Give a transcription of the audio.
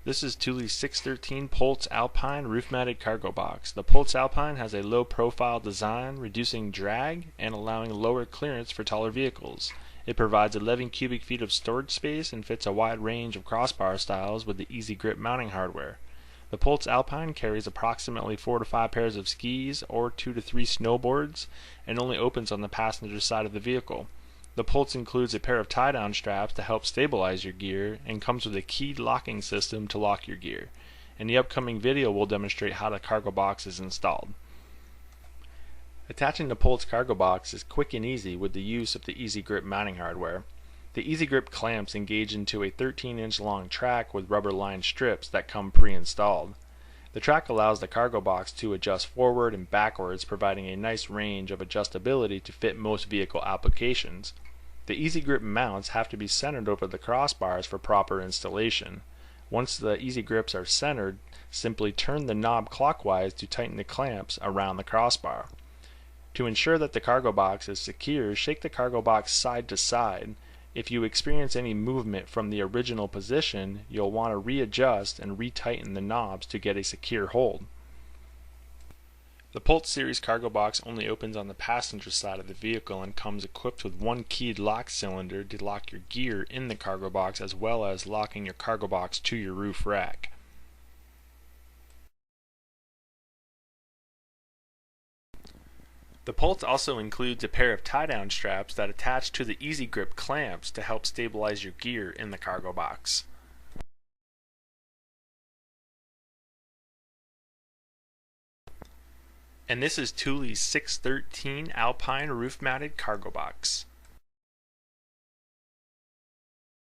This is Thule's 613 Pulse Alpine roof-mounted cargo box. The Pulse Alpine has a low-profile design, reducing drag and allowing lower clearance for taller vehicles. It provides 11 cubic feet of storage space and fits a wide range of crossbar styles with the easy grip mounting hardware. The Pulse Alpine carries approximately 4 to 5 pairs of skis or 2 to 3 snowboards and only opens on the passenger side of the vehicle. The Pulse includes a pair of tie-down straps to help stabilize your gear and comes with a keyed locking system to lock your gear. In the upcoming video we'll demonstrate how the cargo box is installed. Attaching the Pulse cargo box is quick and easy with the use of the Easy Grip mounting hardware. The Easy Grip clamps engage into a 13-inch long track with rubber-lined strips that come pre-installed. The track allows the cargo box to adjust forward and backwards, providing a nice range of adjustability to fit most vehicle applications. The Easy Grip mounts have to be centered over the crossbars for proper installation. Once the Easy Grips are centered, simply turn the knob clockwise to tighten the clamps around the crossbar. To ensure that the cargo box is secure, shake the cargo box side to side. If you experience any movement from the original position, you'll want to readjust and retighten the knobs to get a secure hold. The Pulse series cargo box only opens on the passenger side of the vehicle and comes equipped with one keyed lock cylinder to lock your gear in the cargo box, as well as locking your cargo box to your roof rack. The Pulse also includes a pair of tie-down straps that attach to the Easy Grip clamps to help stabilize your gear in the cargo box. And this is Thule's 613 Alpine roof-mounted cargo box.